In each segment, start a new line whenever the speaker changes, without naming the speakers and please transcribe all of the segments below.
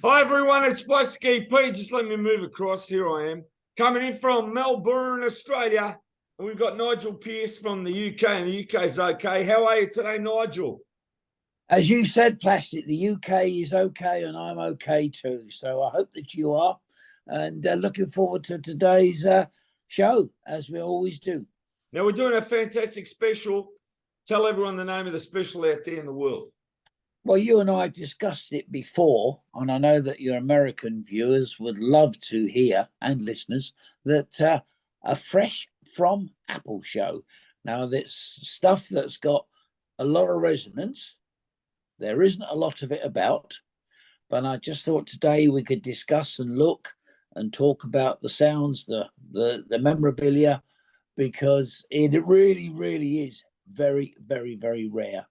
Hi everyone, it's Plastic EP. Just let me move across. Here I am, coming in from Melbourne, Australia. And we've got Nigel Pearce from the UK, and the UK's okay. How are you today, Nigel?
As you said, Plastic, the UK is okay and I'm okay too. So I hope that you are. And looking forward to today's show, as we always do.
Now, we're doing a fantastic special. Tell everyone the name of the special out there in the world.
Well, you and I discussed it before, and I know that your American viewers would love to hear, and listeners, that a Fresh from Apple show. Now, that's stuff that's got a lot of resonance. There isn't a lot of it about, but I just thought today we could discuss and look and talk about the sounds, the memorabilia, because it really, really is very, very, very rare.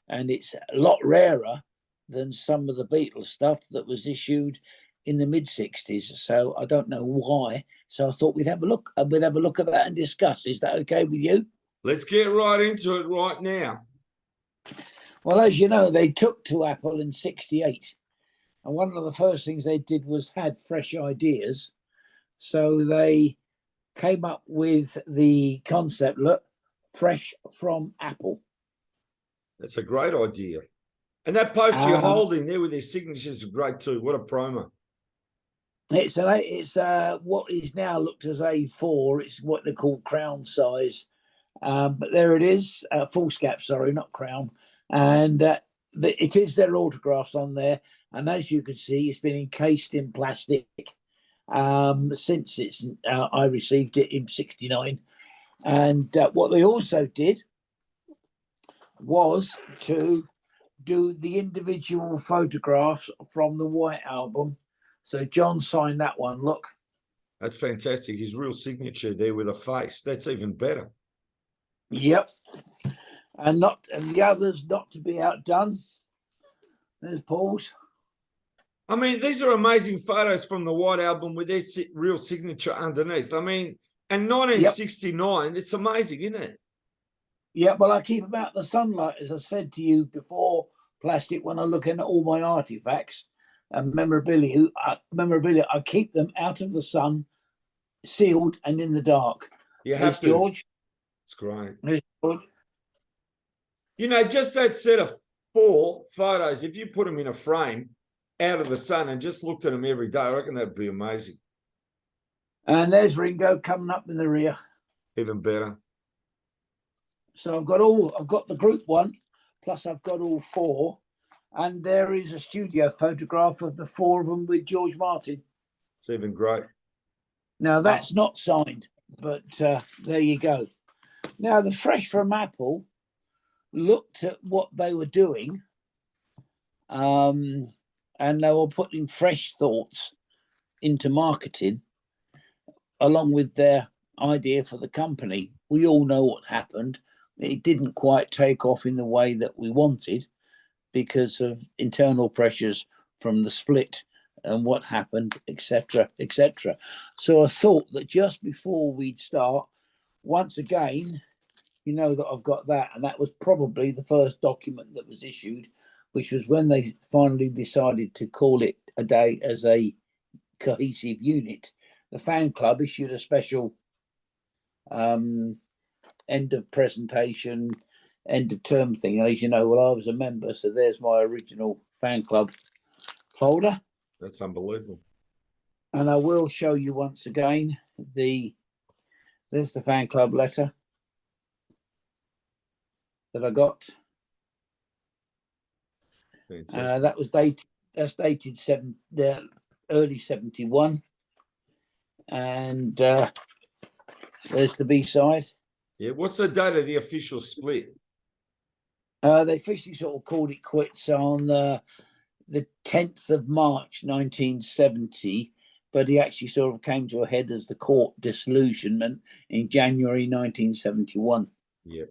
And it's a lot rarer than some of the Beatles stuff that was issued in the mid-60s. So I don't know why. So I thought we'd have a look. We'd have a look at that and discuss. Is that okay with you?
Let's get right into it right now.
Well, as you know, they took to Apple in '68. And one of the first things they did was had fresh ideas. So they came up with the concept, look, Fresh from Apple.
That's a great idea. And that poster you're holding there with their signatures is great too. What a promo.
It's what is now looked as A4. It's what they call crown size. But there it is, foolscap, sorry, not crown. And it is their autographs on there. And as you can see, it's been encased in plastic since I received it in '69. And what they also did was to do the individual photographs from the White Album. So John signed that one. Look.
That's fantastic. His real signature there with a face. That's even better.
Yep. And the others not to be outdone. There's Paul's.
I mean, these are amazing photos from the White Album with their real signature underneath. I mean, and 1969, yep. It's amazing, isn't it?
Yeah, well, I keep them out in the sunlight, as I said to you before, Plastic, when I'm looking at all my artifacts and memorabilia. I keep them out of the sun, sealed and in the dark.
You have to.
George.
It's great.
There's George.
You know, just that set of 4 photos, if you put them in a frame out of the sun and just looked at them every day, I reckon that'd be amazing.
And there's Ringo coming up in the rear.
Even better.
So I've got the group one, plus I've got all 4. And there is a studio photograph of the 4 of them with George Martin.
It's even great.
Now, that's not signed, but there you go. Now, the Fresh from Apple looked at what they were doing, and they were putting fresh thoughts into marketing along with their idea for the company. We all know what happened. It didn't quite take off in the way that we wanted because of internal pressures from the split and what happened, etc., etc. So I thought that just before we'd start, once again, you know that I've got that, and that was probably the first document that was issued, which was when they finally decided to call it a day as a cohesive unit. The fan club issued a special end of presentation, end of term thing. And as you know, well, I was a member, so there's my original fan club folder.
That's unbelievable.
And I will show you once again there's the fan club letter that I got. That was dated. That's dated early '71, and there's the B-side.
Yeah, what's the date of the official split?
They officially sort of called it quits on the 10th of March 1970, but he actually sort of came to a head as the court disillusionment in January 1971.
Yep.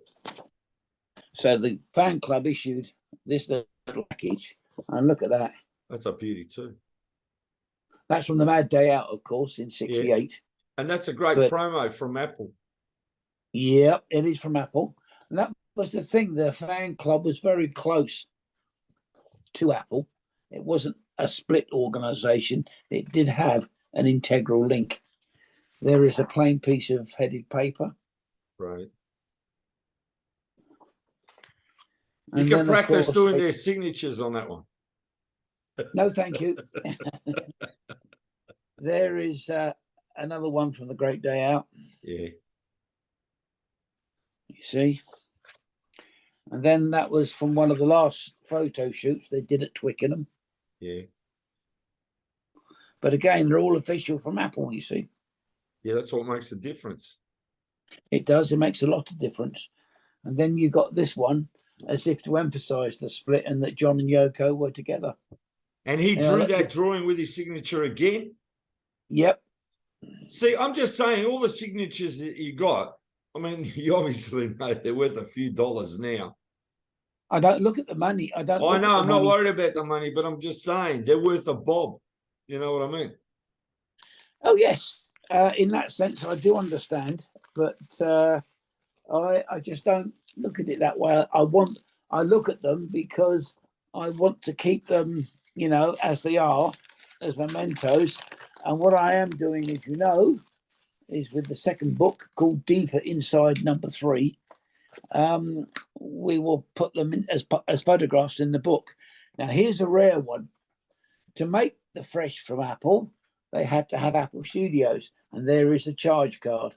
So the fan club issued this little package, and look at that.
That's a beauty too.
That's from the Mad Day Out, of course, in '68. Yeah.
And that's a great promo from Apple.
Yeah, it is from Apple. And that was the thing. The fan club was very close to Apple. It wasn't a split organisation, it did have an integral link. There is a plain piece of headed paper.
Right.
And
you can
then,
practice
course,
doing their signatures on that one.
No, thank you. There is another one from the Great Day Out.
Yeah.
You see? And then that was from one of the last photo shoots they did at Twickenham.
Yeah.
But again, they're all official from Apple, you see.
Yeah, that's what makes the difference.
It does. It makes a lot of difference. And then you got this one as if to emphasize the split and that John and Yoko were together.
And he drew that drawing with his signature again?
Yep.
See, I'm just saying all the signatures that you got, I mean, you obviously know they're worth a few dollars now.
I don't look at the money. I know.
I'm not worried about the money, but I'm just saying they're worth a bob. You know what I mean?
Oh, yes. In that sense, I do understand. But I just don't look at it that way. I look at them because I want to keep them, as they are, as mementos. And what I am doing, as you know, is with the second book called Deeper Inside Number 3. We will put them in as photographs in the book. Now, here's a rare one. To make the Fresh from Apple, they had to have Apple Studios, and there is a charge card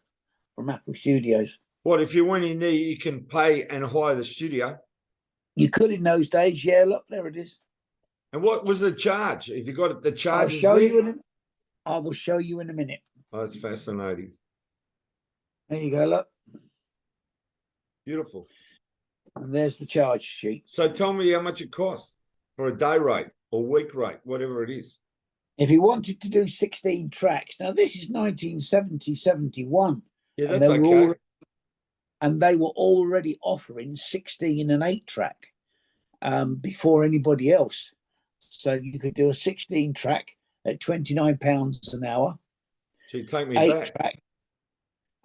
from Apple Studios.
What, if you went in there, you can pay and hire the studio?
You could in those days, yeah. Look, there it is.
And what was the charge? If you got it, the charge
I will show you in a minute.
Oh, that's fascinating.
There you go, look.
Beautiful.
And there's the charge sheet.
So tell me how much it costs for a day rate or week rate, whatever it is.
If you wanted to do 16 tracks, now this is 1970, 71.
Yeah, that's okay.
And they were already offering 16 and 8 track before anybody else. So you could do a 16 track at £29 an hour.
So you take me back.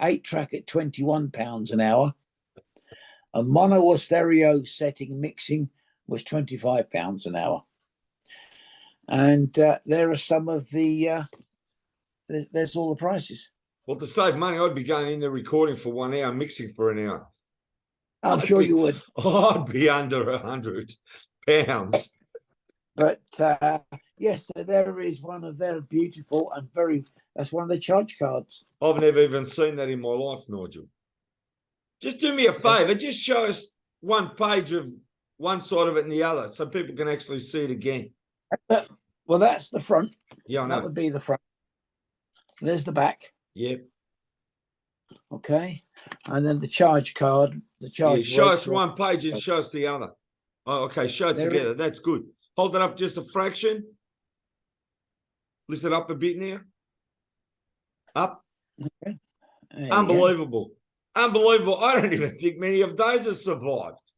8 track at £21 an hour. A mono or stereo setting mixing was £25 an hour. And there are some of the, there's all the prices.
Well, to save money, I'd be going in there recording for 1 hour, mixing for an hour.
I'm sure you would.
I'd be under £100.
But yes, so there is one of their beautiful and that's one of the charge cards.
I've never even seen that in my life, Nigel. Just do me a favor, just show us one page of one side of it and the other so people can actually see it again.
Well, that's the front.
Yeah, I know.
That would be the front. There's the back.
Yep.
Okay. And then the charge card.
Show us one page and show us the other. Oh, okay. Show it together. That's good. Hold it up just a fraction. Lift it up a bit now. Up.
Okay.
Unbelievable. Unbelievable. I don't even think many of those have survived.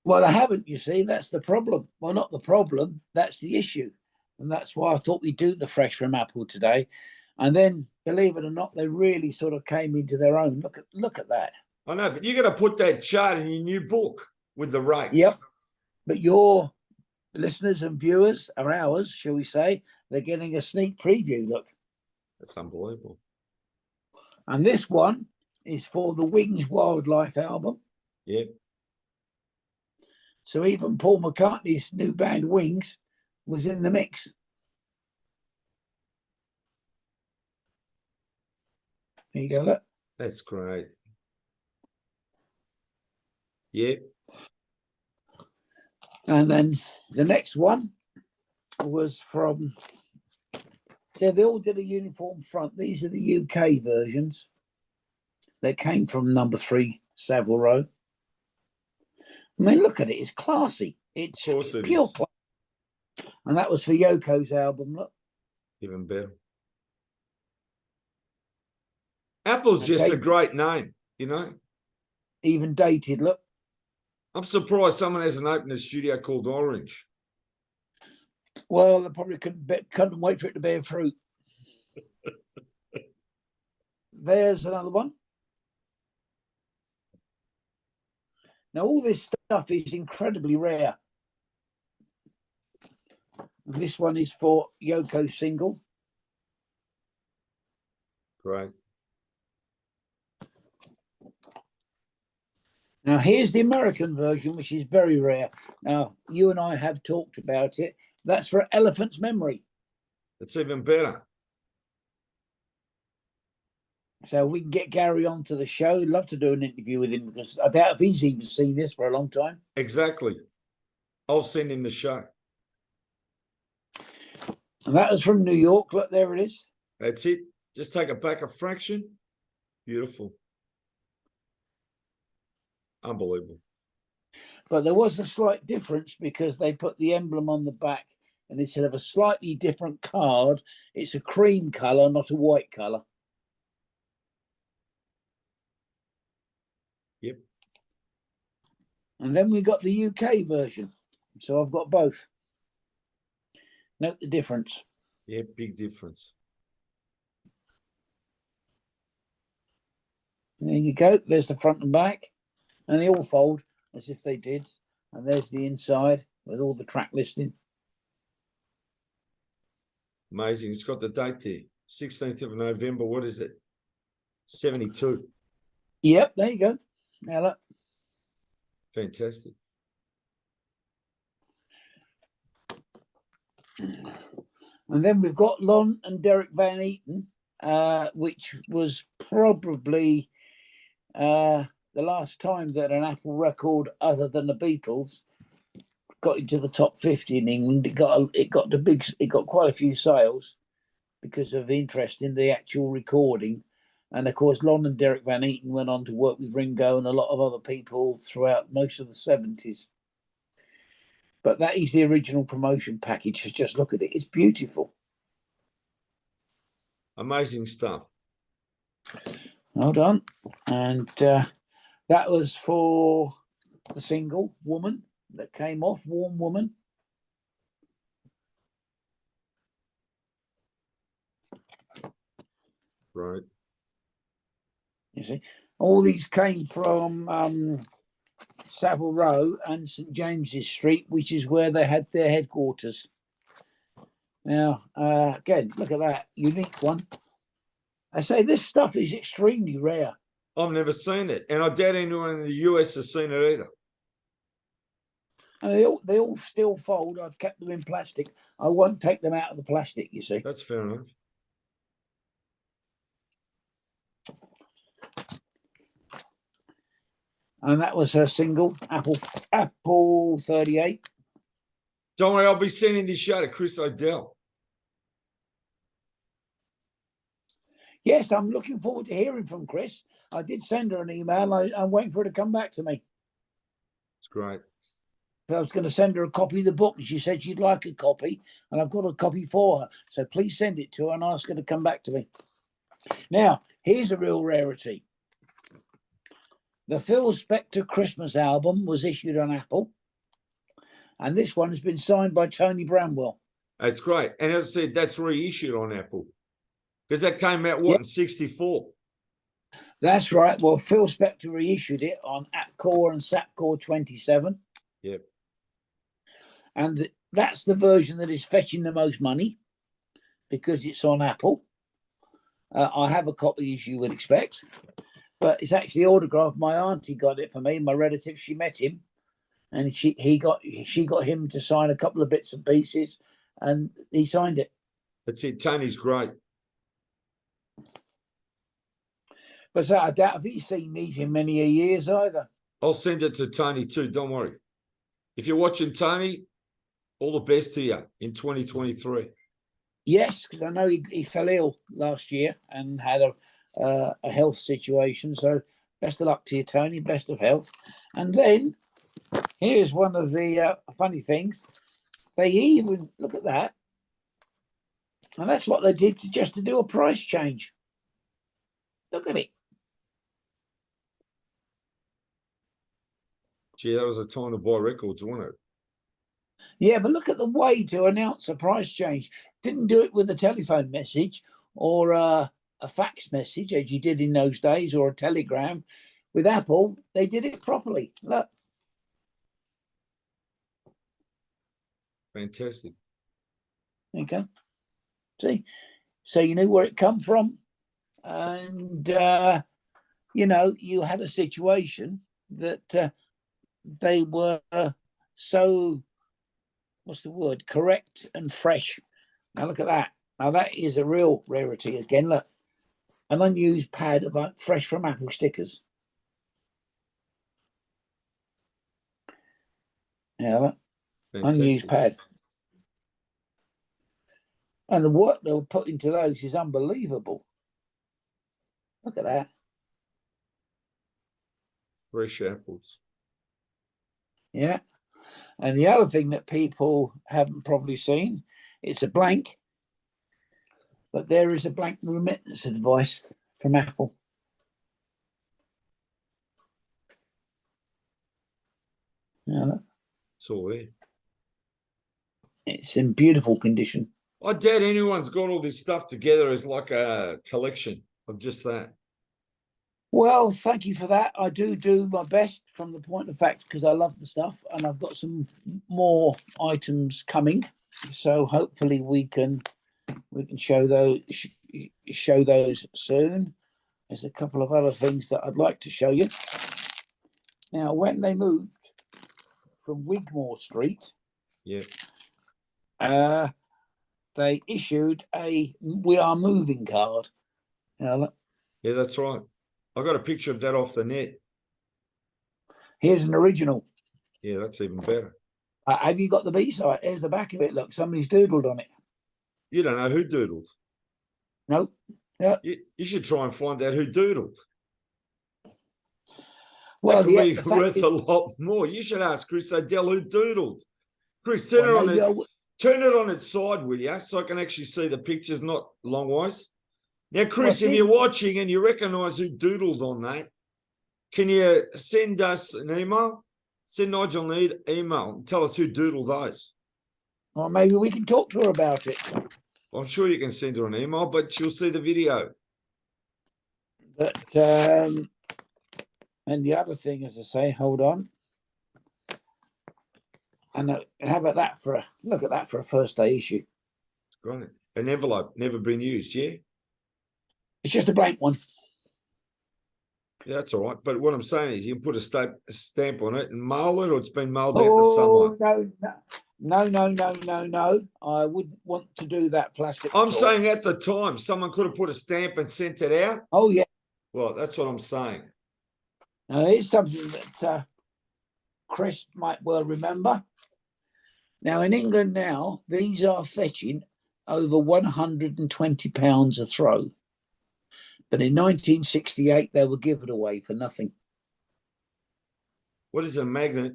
Well, they haven't, you see. That's the problem. Well, not the problem. That's the issue. And that's why I thought we'd do the Fresh from Apple today. And then, believe it or not, they really sort of came into their own. Look at that.
I know, but you got to put that chart in your new book with the rates.
Yep. But your listeners and viewers are ours, shall we say. They're getting a sneak preview. Look.
That's unbelievable.
And this one is for the Wings Wildlife album.
Yep.
So even Paul McCartney's new band Wings was in the mix. There you go, look.
That's great. Yep.
And then the next one was from, so they all did a uniform front. These are the UK versions. They came from number 3, Savile Row. I mean, look at it. It's classy. It's pure class. And that was for Yoko's album, look.
Even better. Apple's just a great name, you know.
Even dated, look.
I'm surprised someone hasn't opened a studio called Orange.
Well, they probably couldn't wait for it to bear fruit. There's another one. Now, all this stuff is incredibly rare. This one is for Yoko single.
Great.
Now, here's the American version, which is very rare. Now, you and I have talked about it. That's for Elephant's Memory.
It's even better.
So we can get Gary onto the show. I'd love to do an interview with him because I doubt if he's even seen this for a long time.
Exactly. I'll send him the show.
And that was from New York. Look, there it is.
That's it. Just take it back a fraction. Beautiful. Unbelievable.
But there was a slight difference because they put the emblem on the back, and instead of a slightly different card, it's a cream colour, not a white colour.
Yep.
And then we got the UK version. So I've got both. Note the difference.
Yeah, big difference.
There you go. There's the front and back. And they all fold as if they did. And there's the inside with all the track listing.
Amazing. It's got the date there. 16th of November. What is it? 72.
Yep, there you go. Now look.
Fantastic.
And then we've got Lon and Derek Van Eaton, which was probably the last time that an Apple record other than the Beatles got into the top 50 in England. It got quite a few sales because of interest in the actual recording. And of course, Lon and Derek Van Eaton went on to work with Ringo and a lot of other people throughout most of the 70s. But that is the original promotion package. Just look at it. It's beautiful.
Amazing stuff.
Hold on. And that was for the single Woman that came off, Warm Woman.
Right.
You see, all these came from Savile Row and St James's Street, which is where they had their headquarters. Now, again, look at that unique one. I say this stuff is extremely rare.
I've never seen it, and I doubt anyone in the US has seen it either.
And they all still fold. I've kept them in plastic. I won't take them out of the plastic, you see.
That's fair enough.
And that was her single, Apple 38.
Don't worry, I'll be sending this show to Chris O'Dell.
Yes, I'm looking forward to hearing from Chris. I did send her an email. I'm waiting for her to come back to me.
It's great.
But I was going to send her a copy of the book, and she said she'd like a copy, and I've got a copy for her. So please send it to her and ask her to come back to me. Now, here's a real rarity. The Phil Spector Christmas album was issued on Apple, and this one has been signed by Tony Bramwell.
That's great. And as I said, that's reissued on Apple. Because that came out, in 64?
That's right. Well, Phil Spector reissued it on AppCore and SapCore 27.
Yep.
And that's the version that is fetching the most money because it's on Apple. I have a copy, as you would expect. But it's actually autographed. My auntie got it for me. My relative, she met him, and she got him to sign a couple of bits and pieces, and he signed it.
That's it. Tony's great.
But so I doubt if he's seen these in many years either.
I'll send it to Tony too. Don't worry. If you're watching Tony, all the best to you in 2023.
Yes, because I know he fell ill last year and had a health situation. So best of luck to you, Tony. Best of health. And then here's one of the funny things. They even look at that, and that's what they did just to do a price change. Look at it.
Gee, that was a time to buy records, wasn't it?
Yeah, but look at the way to announce a price change. Didn't do it with a telephone message or a fax message, as you did in those days, or a telegram. With Apple, they did it properly. Look.
Fantastic.
There you go. See? So you knew where it come from. And, you know, you had a situation that they were so, what's the word, correct and fresh. Now look at that. Now that is a real rarity. Again, look, an unused pad about fresh from Apple stickers. Yeah, look, unused pad. And the work they were put into those is unbelievable. Look at that.
Fresh apples.
Yeah. And the other thing that people haven't probably seen, it's a blank, but there is a blank remittance advice from Apple. Yeah, look.
It's all there.
It's in beautiful condition.
I doubt anyone's got all this stuff together as like a collection of just that.
Well, thank you for that. I do my best from the point of fact because I love the stuff, and I've got some more items coming. So hopefully we can show those soon. There's a couple of other things that I'd like to show you. Now, when they moved from Wigmore Street, they issued a "We Are Moving" card. Yeah,
that's right. I got a picture of that off the net.
Here's an original.
Yeah, that's even better.
Have you got the B side? Here's the back of it. Look, somebody's doodled on it.
You don't know who doodled?
No. Yeah.
You should try and find out who doodled.
Well,
that could be worth a lot more. You should ask Chris Odell who doodled. Chris, turn it on its side, will you? So I can actually see the pictures, not longwise. Now, Chris, if you're watching and you recognise who doodled on that, can you send us an email? Send Nigel an email and tell us who doodled those.
Or maybe we can talk to her about it.
I'm sure you can send her an email, but she'll see the video.
But and the other thing, as I say, hold on. And how about that look at that for a first day issue?
It's great. An envelope, never been used, yeah?
It's just a blank one.
Yeah, that's all right. But what I'm saying is you can put a stamp on it and mail it, or it's been mailed out to someone.
No. I wouldn't want to do that plastic.
I'm saying at the time, someone could have put a stamp and sent it out.
Oh, yeah.
Well, that's what I'm saying.
Now, here's something that Chris might well remember. Now, in England now, these are fetching over £120 a throw. But in 1968, they were given away for nothing.
What is a magnet?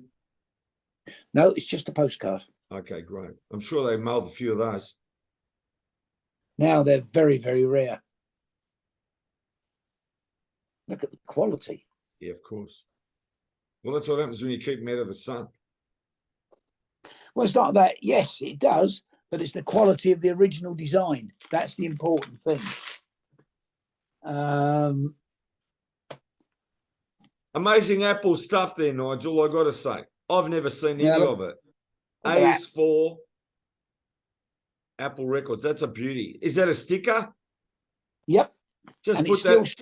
No, it's just a postcard.
Okay, great. I'm sure they mailed a few of those.
Now they're very, very rare. Look at the quality.
Yeah, of course. Well, that's what happens when you keep them out of the sun.
Well, it's not that. Yes, it does, but it's the quality of the original design. That's the important thing.
Amazing Apple stuff there, Nigel, I got to say. I've never seen any of it. A is for Apple Records. That's a beauty. Is that a sticker?
Yep.
Just put that.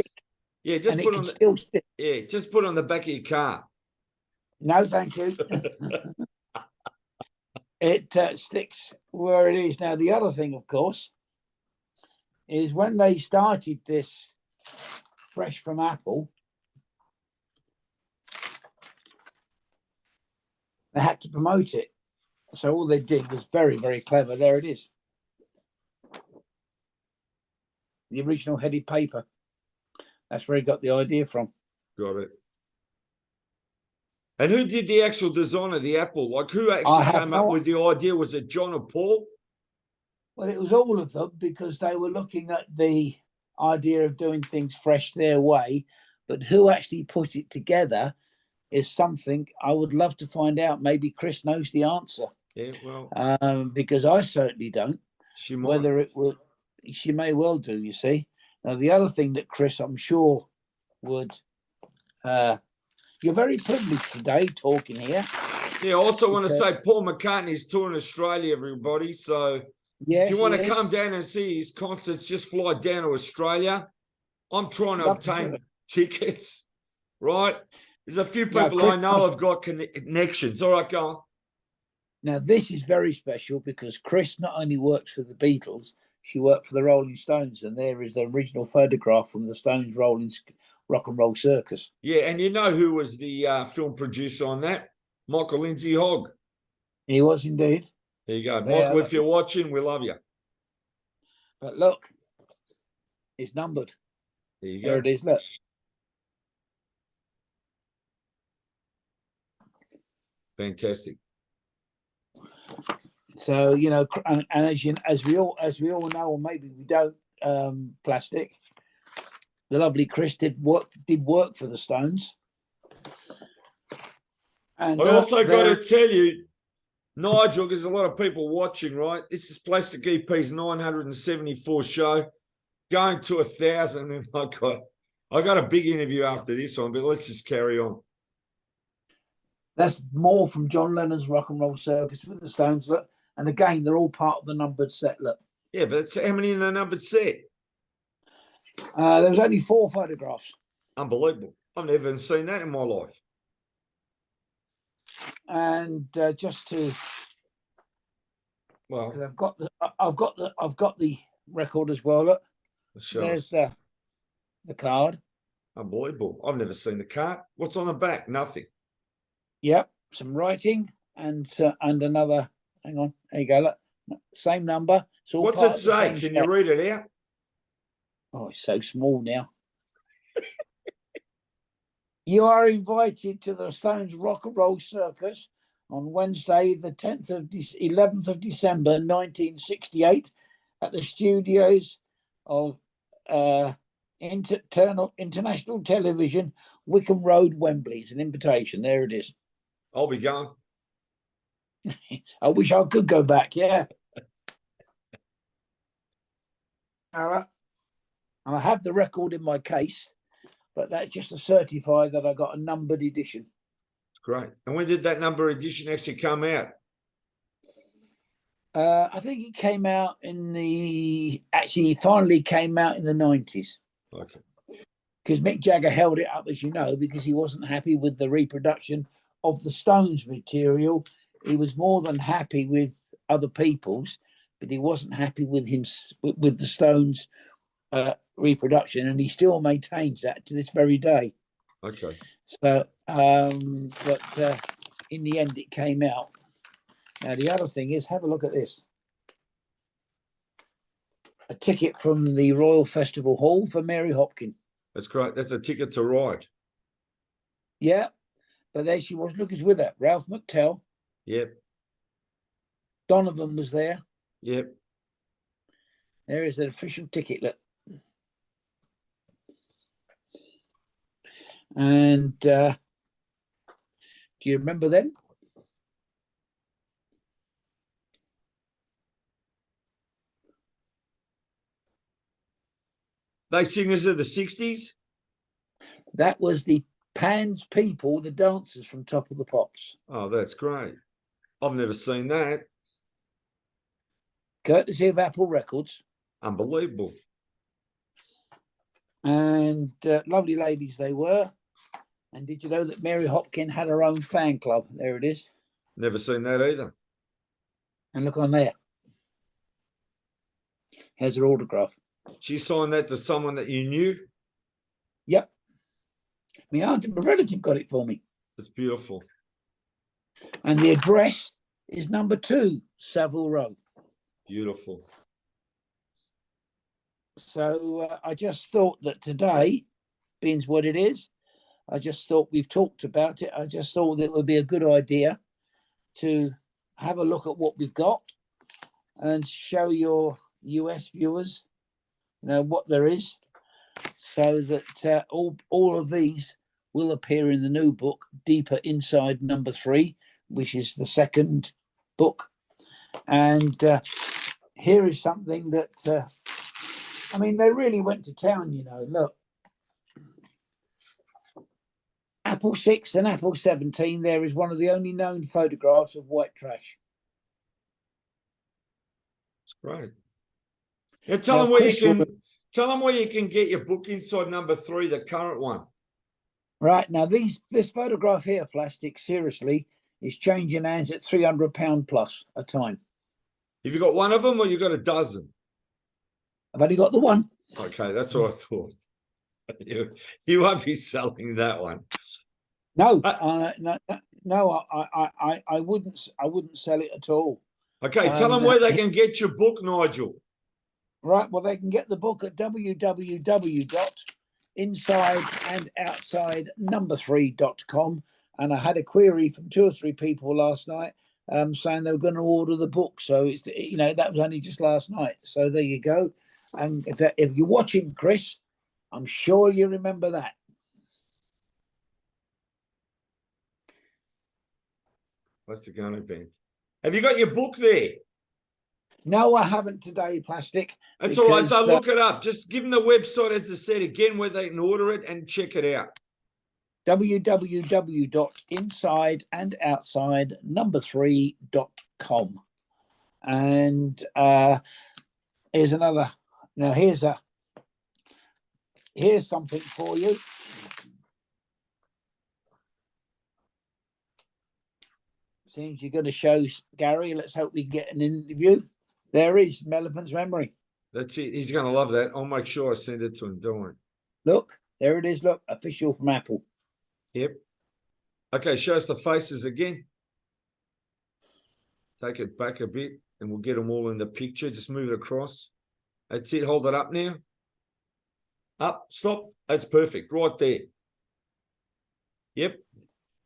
Yeah, just put on. Yeah, just put it on the back of your car.
No, thank you. It sticks where it is. Now, the other thing, of course, is when they started this fresh from Apple, they had to promote it. So all they did was very, very clever. There it is. The original headed paper. That's where he got the idea from.
Got it. And who did the actual design of the Apple? Like, who actually came up with the idea? Was it John or Paul?
Well, it was all of them because they were looking at the idea of doing things fresh their way. But who actually put it together is something I would love to find out. Maybe Chris knows the answer.
Yeah, well.
Because I certainly don't.
She might.
Whether it would, she may well do, you see. Now, the other thing that Chris, I'm sure, would... you're very privileged today talking here.
Yeah, I also want to say Paul McCartney's touring Australia, everybody. So If
Yes,
you
he
want to come
is.
down and see his concerts, just fly down to Australia. I'm trying to
Love to do
obtain
it.
tickets, right? There's a few
Now,
people I
Chris,
know have got connections. All right, go on.
now this is very special because Chris not only works for the Beatles, she worked for the Rolling Stones, and there is the original photograph from the Stones Rolling Rock and Roll Circus.
Yeah, and you know who was the film producer on that? Michael Lindsay Hogg.
He was indeed.
There you go.
Yeah,
Michael, if you're watching, we love you.
but look, it's numbered.
There you
There
go.
it is. Look.
Fantastic.
So and as we all know, or maybe we don't, plastic. The lovely Chris did work for the Stones. And
I also got to tell you, Nigel, there's a lot of people watching, right? This is Plastic EP's 974 show, going to 1,000, and I got a big interview after this one, but let's just carry on.
That's more from John Lennon's Rock and Roll Circus with the Stones. Look, and again, they're all part of the numbered set. Look.
Yeah, but it's how many in the numbered set?
There was only 4 photographs.
Unbelievable. I've never even seen that in my life.
And just to,
Well,
because I've got the record as well. Look, there's the card.
Unbelievable. I've never seen the card. What's on the back? Nothing.
Yep, some writing and another. Hang on, there you go. Look, same number.
What's it say? Can you read it out?
Oh, it's so small now. You are invited to the Stones Rock and Roll Circus on Wednesday, the 11th of December, 1968, at the studios of International Television, Wickham Road, Wembley. It's an invitation. There it is.
I'll be going.
I wish I could go back. Yeah. All right. And I have the record in my case, but that's just to certify that I got a numbered edition.
It's great. And when did that number edition actually come out?
I think it came out it finally came out in the 90s.
Okay.
Because Mick Jagger held it up, as you know, because he wasn't happy with the reproduction of the Stones material. He was more than happy with other people's, but he wasn't happy with the Stones reproduction, and he still maintains that to this very day.
Okay.
So, but in the end, it came out. Now, the other thing is, have a look at this. A ticket from the Royal Festival Hall for Mary Hopkin.
That's great. That's a ticket to ride.
Yeah, but there she was. Look, who's with her. Ralph McTell.
Yep.
Donovan was there.
Yep.
There is an official ticket. Look. And do you remember them?
They singers of the 60s?
That was the Pan's People, the dancers from Top of the Pops.
Oh, that's great. I've never seen that.
Courtesy of Apple Records.
Unbelievable.
And lovely ladies they were. And did you know that Mary Hopkin had her own fan club? There it is.
Never seen that either.
And look on there. Here's her autograph.
She signed that to someone that you knew?
Yep. My aunt and my relative got it for me.
It's beautiful.
And the address is number 2, Savile Row.
Beautiful.
So I just thought that today, being what it is, I just thought we've talked about it. I just thought that it would be a good idea to have a look at what we've got and show your US viewers, what there is, so that all of these will appear in the new book, Deeper Inside number 3, which is the second book. And here is something that, they really went to town, Look, Apple 6 and Apple 17, there is one of the only known photographs of white trash.
It's great. Now tell them where you can get your book Inside Number 3, the current one.
Right now, this photograph here, plastic, seriously, is changing hands at £300 plus a time.
Have you got one of them, or you got a dozen?
I've only got the one.
Okay, that's what I thought. You won't be selling that one.
No, no, I wouldn't sell it at all.
Okay, tell them where they can get your book, Nigel.
Right, well, they can get the book at www.insideandoutsidnumber3.com. And I had a query from 2 or 3 people last night saying they were going to order the book. So it's, that was only just last night. So there you go. And if you're watching, Chris, I'm sure you remember that.
What's it going to be? Have you got your book there?
No, I haven't today, plastic.
That's all right. They'll look it up. Just give them the website, as I said again, where they can order it and check it out.
www.insideandoutsidnumber3.com. And here's another. Now here's something for you. Seems you're going to show Gary. Let's hope we get an interview. There is Elephant's Memory.
That's it. He's going to love that. I'll make sure I send it to him. Don't worry.
Look, there it is. Look, official from Apple.
Yep. Okay, show us the faces again. Take it back a bit and we'll get them all in the picture. Just move it across. That's it. Hold it up now. Up, stop. That's perfect. Right there. Yep.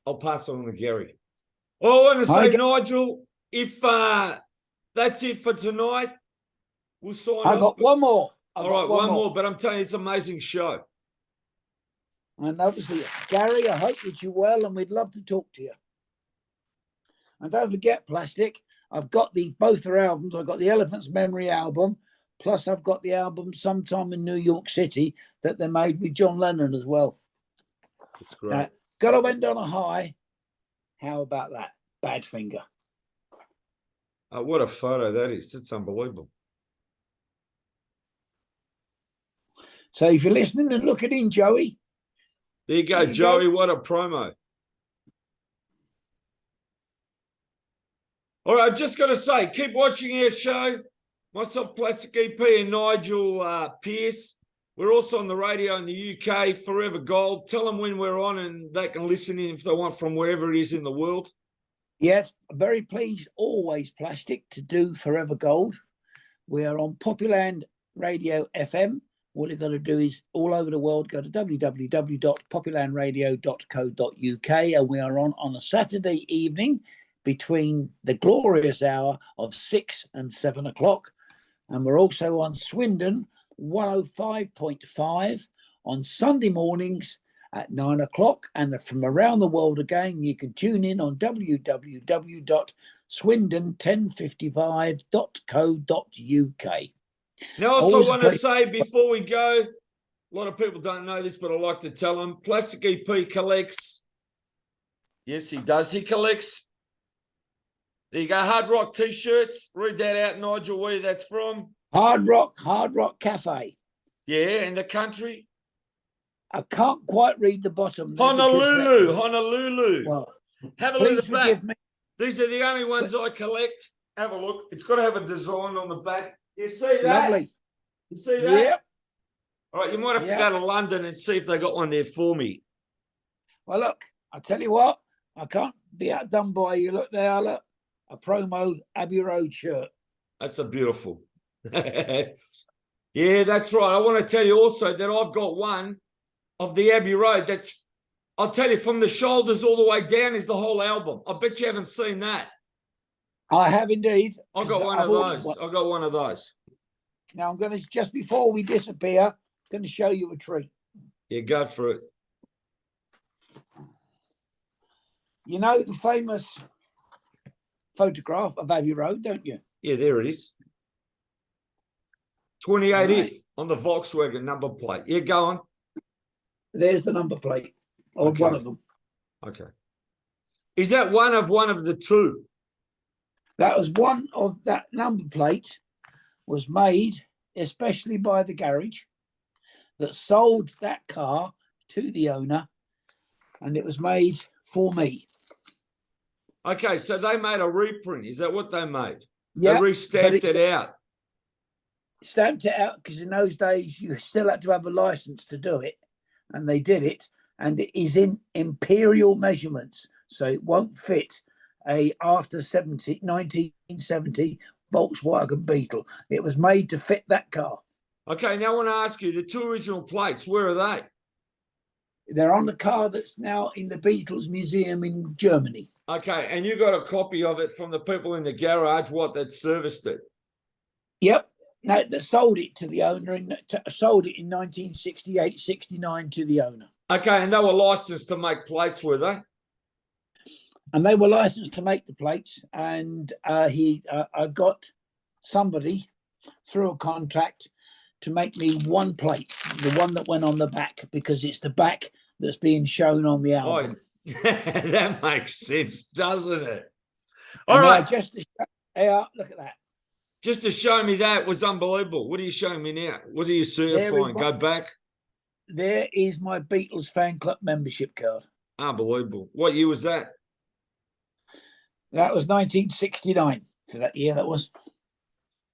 I'll pass it on to Gary. Oh, I want to say, Nigel, if that's it for tonight, we'll sign off.
I got one more.
All right, one more. But I'm telling you, it's an amazing show.
And obviously, Gary, I hope that you're well, and we'd love to talk to you. And don't forget, plastic, I've got both their albums. I've got the Elephant's Memory album, plus I've got the album Sometime in New York City that they made with John Lennon as well.
It's great.
Gotta end on a high. How about that? Badfinger.
What a photo that is. It's unbelievable.
So if you're listening and looking in, Joey.
There you go, Joey. What a promo. All right, just got to say, keep watching our show. Myself, Plastic EP, and Nigel Pearce. We're also on the radio in the UK, Forever Gold. Tell them when we're on and they can listen in if they want from wherever it is in the world.
Yes, very pleased, always, Plastic, to do Forever Gold. We are on Populand Radio FM. All you've got to do is all over the world, go to www.populandradio.co.uk, and we are on a Saturday evening between the glorious hour of 6 and 7 o'clock. And we're also on Swindon 105.5 on Sunday mornings at 9 o'clock. And from around the world again, you can tune in on www.swindon1055.co.uk.
Now, I also want to say before we go, a lot of people don't know this, but I like to tell them, Plastic EP collects. Yes, he does. He collects. There you go, Hard Rock T-shirts. Read that out, Nigel, where that's from.
Hard Rock Cafe.
Yeah, in the country.
I can't quite read the bottom.
Honolulu.
Well,
have a look at the back.
Me.
These are the only ones I collect. Have a look. It's got to have a design on the back. You see that?
Lovely.
You see that?
Yep.
All right, you might have to go to London and see if they got one there for me.
Well, look, I tell you what, I can't be outdone by you. Look there, look. A promo Abbey Road shirt.
That's a beautiful. Yeah, that's right. I want to tell you also that I've got one of the Abbey Road. That's, I'll tell you, from the shoulders all the way down is the whole album. I bet you haven't seen that.
I have indeed.
I got one of those. I got one of those.
Now I'm going to, just before we disappear, going to show you a treat.
Yeah, go for it.
You know the famous photograph of Abbey Road, don't you?
Yeah, there it is. 28F on the Volkswagen number plate. Yeah, go on. There's
the number plate of one of them.
Okay. Is that one of the two?
That was one of that number plate was made especially by the garage that sold that car to the owner, and it was made for me.
Okay, so they made a reprint. Is that what they made?
Yeah,
they re-stamped it out.
Stamped it out because in those days you still had to have a license to do it, and they did it, and it is in imperial measurements, so it won't fit a after 1970 Volkswagen Beetle. It was made to fit that car.
Okay, now I want to ask you, the two original plates, where are they?
They're on the car that's now in the Beatles Museum in Germany.
Okay, and you got a copy of it from the people in the garage, that serviced it?
Yep. No, that sold it to the owner, sold it in 1968, 69 to the owner.
Okay, and they were licensed to make plates, were they?
And they were licensed to make the plates, and I got somebody through a contract to make me one plate, the one that went on the back, because it's the back that's being shown on the album.
Oh, that makes sense, doesn't it? All right.
Look at that.
Just to show me that was unbelievable. What are you showing me now? What are you certifying? Go back.
There is my Beatles fan club membership card.
Unbelievable. What year was that?
That was 1969 for that year. That was.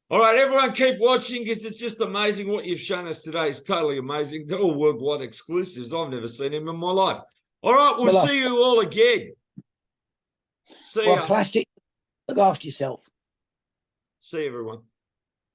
All right, everyone keep watching because it's just amazing what you've shown us today. It's totally amazing. They're all worldwide exclusives. I've never seen them in my life. All right, we'll see you all again. See ya.
Plastic, look after yourself.
See you, everyone.